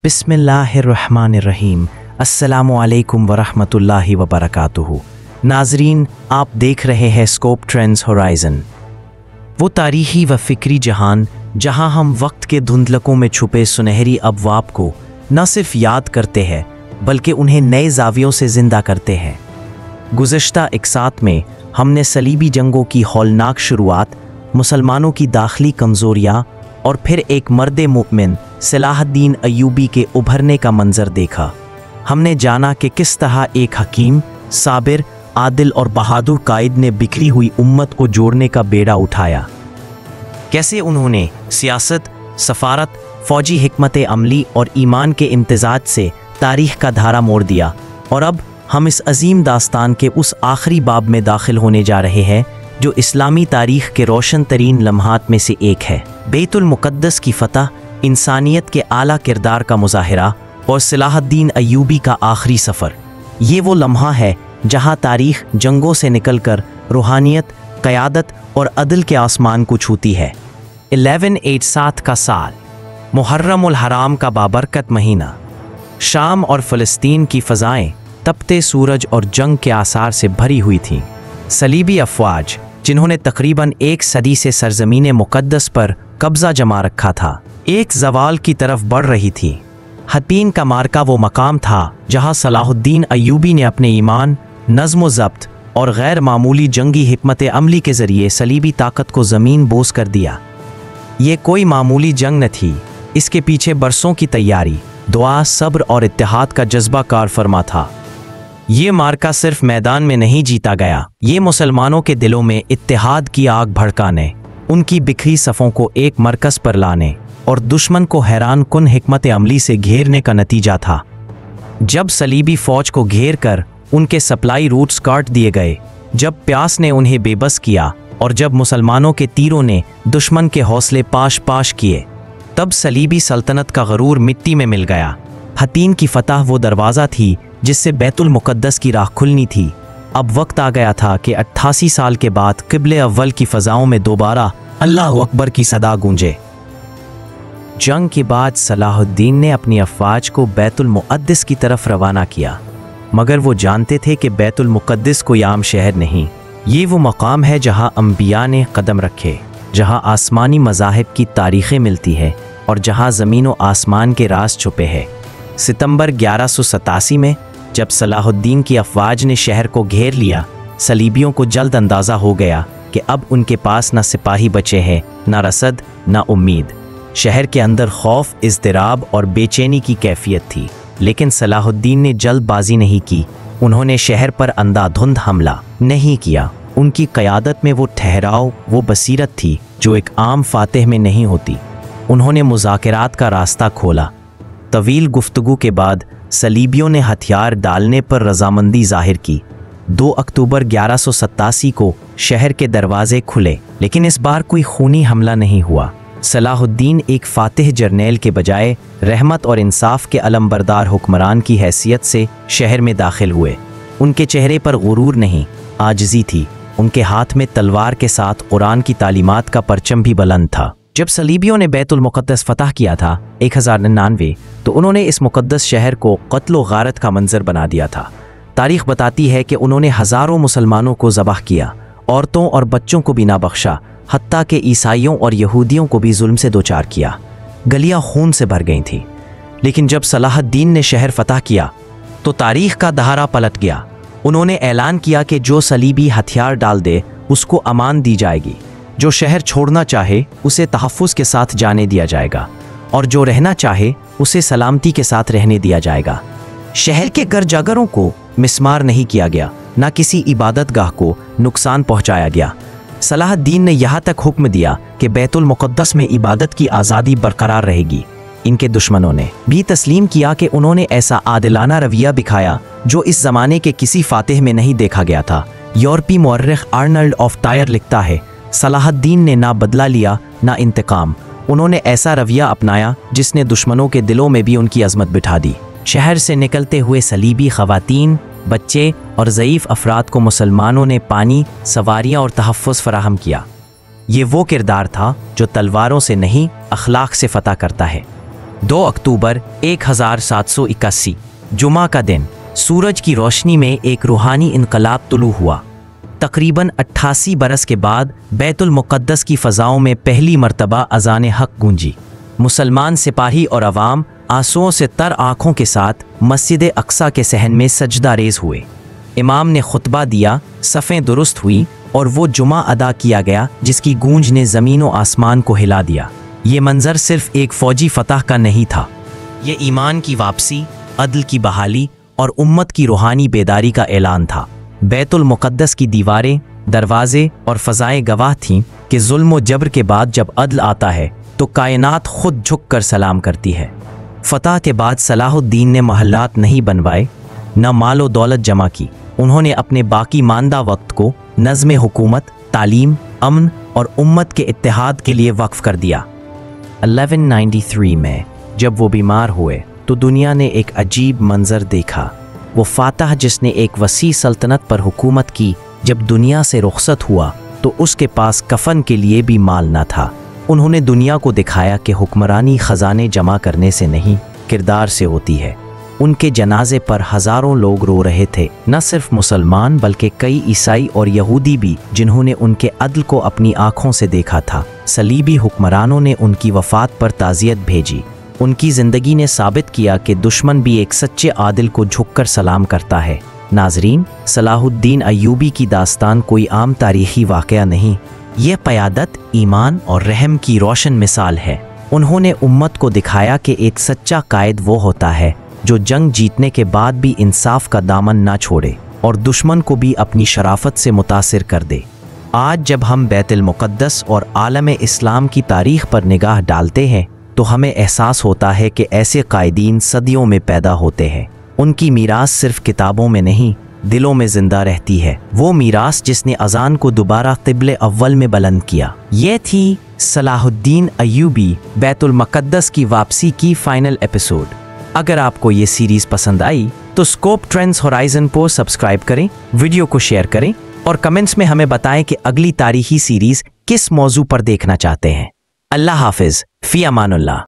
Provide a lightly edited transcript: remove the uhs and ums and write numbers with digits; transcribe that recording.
बिस्मिल्लाहिर्रहमानिर्रहीम। अस्सलामुअलैकुम वरहमतुल्लाहि वबरकातुहू। नाजरीन, आप देख रहे हैं स्कोप ट्रेंड्स होराइज़न, वो तारीख़ी व फ़िक्री जहान जहां हम वक्त के धुंधलकों में छुपे सुनहरी अबवाब को न सिर्फ याद करते हैं बल्कि उन्हें नए ज़ावियों से ज़िंदा करते हैं। गुज़श्ता इकसात में हमने सलीबी जंगों की हौलनाक शुरुआत, मुसलमानों की दाखिली कमज़ोरियाँ और फिर एक मर्द मुमिन सलाहुद्दीन अय्यूबी के उभरने का मंजर देखा। हमने जाना कि किस तरह एक हकीम, साबिर, आदिल और बहादुर कायद ने बिखरी हुई उम्मत को जोड़ने का बेड़ा उठाया। कैसे उन्होंने सियासत, सफारत, फौजी हिकमत अमली और ईमान के इम्तिजाज से तारीख़ का धारा मोड़ दिया। और अब हम इस अजीम दास्तान के उस आखिरी बाब में दाखिल होने जा रहे हैं जो इस्लामी तारीख़ के रोशन तरीन लम्हात में से एक है। बैतुल मुक़द्दस की फ़तह, इंसानियत के आला किरदार का मुज़ाहिरा और सलाहुद्दीन अय्यूबी का आखिरी सफ़र। ये वो लम्हा है जहाँ तारीख़ जंगों से निकलकर रूहानियत, क़यादत और अदल के आसमान को छूती है। 1187 का साल, मुहर्रम उल हराम का बाबरकत महीना। शाम और फ़लस्तीन की फ़ज़ाएँ तपते सूरज और जंग के आसार से भरी हुई थीं। सलीबी अफ़वाज, जिन्होंने तकरीबन एक सदी से सरज़मीन मुक़द्दस पर कब्ज़ा जमा रखा था, एक ज़वाल की तरफ बढ़ रही थी। हतीन का मार्का वो मकाम था जहाँ सलाहुद्दीन अय्यूबी ने अपने ईमान, नज़्म व ज़ब्त और गैर मामूली जंगी हिकमत अमली के ज़रिए सलीबी ताकत को ज़मीन बोस कर दिया। ये कोई मामूली जंग न थी, इसके पीछे बरसों की तैयारी, दुआ, सब्र और इत्तेहाद का जज्बा कार फरमा था। ये मार्का सिर्फ मैदान में नहीं जीता गया, ये मुसलमानों के दिलों में इत्तेहाद की आग भड़काने, उनकी बिखरी सफ़ों को एक मरकज़ पर लाने और दुश्मन को हैरान कुन हिकमत अमली से घेरने का नतीजा था। जब सलीबी फ़ौज को घेर कर उनके सप्लाई रूट्स काट दिए गए, जब प्यास ने उन्हें बेबस किया और जब मुसलमानों के तीरों ने दुश्मन के हौसले पाश पाश किए, तब सलीबी सल्तनत का गरूर मिट्टी में मिल गया। हतीन की फ़तह वो दरवाज़ा थी जिससे बैतुल मुक़द्दस की राह खुलनी थी। अब वक्त आ गया था कि 88 साल के बाद क़िब्ले अव्वल की फ़ज़ाओं में दोबारा अल्लाहु अकबर की सदा गूंजे। जंग के बाद सलाहुद्दीन ने अपनी अफ़वाज को बैतुल मुक़द्दस की तरफ रवाना किया, मगर वो जानते थे कि बैतुल मुक़द्दस कोई आम शहर नहीं, ये वो मकाम है जहाँ अम्बिया ने कदम रखे, जहाँ आसमानी मज़ाहिब की तारीख़ें मिलती है और जहाँ ज़मीन व आसमान के राज छुपे हैं। सितंबर 1187 में जब सलाहुद्दीन की अफ़वाज ने शहर को घेर लिया, सलीबियों को जल्द अंदाज़ा हो गया कि अब उनके पास न सिपाही बचे हैं, न रसद, न उम्मीद। शहर के अंदर खौफ, इज़्तिराब और बेचैनी की कैफियत थी। लेकिन सलाहुद्दीन ने जल्दबाजी नहीं की, उन्होंने शहर पर अंधाधुंध हमला नहीं किया। उनकी क़यादत में वो ठहराव, वो बसीरत थी जो एक आम फातिह में नहीं होती। उन्होंने मुज़ाकरात का रास्ता खोला। तवील गुफ्तगू के बाद सलीबियों ने हथियार डालने पर रजामंदी जाहिर की। 2 अक्टूबर 1187 को शहर के दरवाजे खुले, लेकिन इस बार कोई खूनी हमला नहीं हुआ। सलाहुद्दीन एक फातिह जर्नेल के बजाय रहमत और इंसाफ के अलमबरदार हुक्मरान की हैसियत से शहर में दाखिल हुए। उनके चेहरे पर गुरूर नहीं, आजिज़ी थी। उनके हाथ में तलवार के साथ कुरान की तालीमात का परचम भी बुलंद था। जब सलीबियों ने बैतुल मुक़द्दस फ़तह किया था 1099, तो उन्होंने इस मुक़द्दस शहर को क़त्ल व गारत का मंजर बना दिया था। तारीख़ बताती है कि उन्होंने हज़ारों मुसलमानों को ज़बह किया, औरतों और बच्चों को भी ना बख्शा, हत्ता के ईसाइयों और यहूदियों को भी जुल्म से दोचार किया। गलियाँ खून से भर गई थीं। लेकिन जब सलाहुद्दीन ने शहर फ़तह किया तो तारीख़ का दहारा पलट गया। उन्होंने ऐलान किया कि जो सलीबी हथियार डाल दे उसको अमान दी जाएगी, जो शहर छोड़ना चाहे उसे तहफ़्फ़ुज़ के साथ जाने दिया जाएगा और जो रहना चाहे उसे सलामती के साथ रहने दिया जाएगा। शहर के घर जागरों को मिस्मार नहीं किया गया, ना किसी इबादतगाह को नुकसान पहुंचाया गया। सलाहुद्दीन ने यहाँ तक हुक्म दिया कि बैतुल मुक़द्दस में इबादत की आज़ादी बरकरार रहेगी। इनके दुश्मनों ने भी तस्लीम किया कि उन्होंने ऐसा आदिलाना रवैया दिखाया जो इस ज़माने के किसी फातिह में नहीं देखा गया था। यूरोपी मुअर्रिख़ आर्नल्ड ऑफ टायर लिखता है, सलाहुद्दीन ने ना बदला लिया ना इंतकाम। उन्होंने ऐसा रवैया अपनाया जिसने दुश्मनों के दिलों में भी उनकी अज़मत बिठा दी। शहर से निकलते हुए सलीबी ख़वातीन, बच्चे और ज़ईफ़ अफराद को मुसलमानों ने पानी, सवारियाँ और तहफ़्फ़ुज़ फ़राहम किया। ये वो किरदार था जो तलवारों से नहीं, अखलाक से फ़तह करता है। 2 अक्टूबर 1781 जुमा का दिन, सूरज की रोशनी में एक रूहानी इनकलाब तुलू हुआ। तकरीबन 88 बरस के बाद बैतुल मुक़द्दस की फ़ज़ाओं में पहली मर्तबा अज़ान हक़ गूंजी। मुसलमान सिपाही और अवाम आंसुओं से तर आँखों के साथ मस्जिद अक्सा के सहन में सजदा रेज़ हुए। इमाम ने खुतबा दिया, सफ़ें दुरुस्त हुई और वो जुमा अदा किया गया जिसकी गूंज ने ज़मीन व आसमान को हिला दिया। ये मंज़र सिर्फ़ एक फ़ौजी फ़तह का नहीं था, ये ईमान की वापसी, अदल की बहाली और उम्मत की रूहानी बेदारी का ऐलान था। बैतुल मुक़द्दस की दीवारें, दरवाजे और फ़ज़ाएँ गवाह थीं कि जुल्म व जबर के बाद जब अदल आता है तो कायनात खुद झुक कर सलाम करती है। फ़तह के बाद सलाहुद्दीन ने महल्लात नहीं बनवाए, न मालो दौलत जमा की। उन्होंने अपने बाकी मानदा वक्त को नज़्म हुकूमत, तालीम, अमन और उम्मत के इत्तेहाद के लिए वक्फ कर दिया। 1193 में जब वो बीमार हुए तो दुनिया ने एक अजीब मंजर देखा। वो फातह जिसने एक वसी सल्तनत पर हुकूमत की, जब दुनिया से रुखसत हुआ तो उसके पास कफन के लिए भी माल न था। उन्होंने दुनिया को दिखाया कि हुक्मरानी ख़जाने जमा करने से नहीं, किरदार से होती है। उनके जनाजे पर हज़ारों लोग रो रहे थे, न सिर्फ मुसलमान बल्कि कई ईसाई और यहूदी भी, जिन्होंने उनके अदल को अपनी आँखों से देखा था। सलीबी हुक्मरानों ने उनकी वफ़ात पर ताज़ियत भेजी। उनकी ज़िंदगी ने साबित किया कि दुश्मन भी एक सच्चे आदिल को झुककर सलाम करता है। नाज़रीन, सलाहुद्दीन अय्यूबी की दास्तान कोई आम तारीख़ी वाक़या नहीं, ये क़यादत, ईमान और रहम की रोशन मिसाल है। उन्होंने उम्मत को दिखाया कि एक सच्चा कायद वो होता है जो जंग जीतने के बाद भी इंसाफ का दामन ना छोड़े और दुश्मन को भी अपनी शराफत से मुतासिर कर दे। आज जब हम बैतुल मुक़द्दस और आलम इस्लाम की तारीख़ पर निगाह डालते हैं तो हमें एहसास होता है कि ऐसे कायदीन सदियों में पैदा होते हैं। उनकी मीरास सिर्फ किताबों में नहीं, दिलों में जिंदा रहती है। वो मीरास जिसने अजान को दोबारा क़िब्ले अव्वल में बुलंद किया। ये थी सलाहुद्दीन अय्यूबी बैतुल मुक़द्दस की वापसी की फाइनल एपिसोड। अगर आपको ये सीरीज़ पसंद आई तो स्कोप ट्रेंड्स होराइजन को सब्सक्राइब करें, वीडियो को शेयर करें और कमेंट्स में हमें बताएं कि अगली तारीख़ी सीरीज़ किस मौजू पर देखना चाहते हैं। अल्लाह हाफिज़, फ़ी अमानुल्लाह।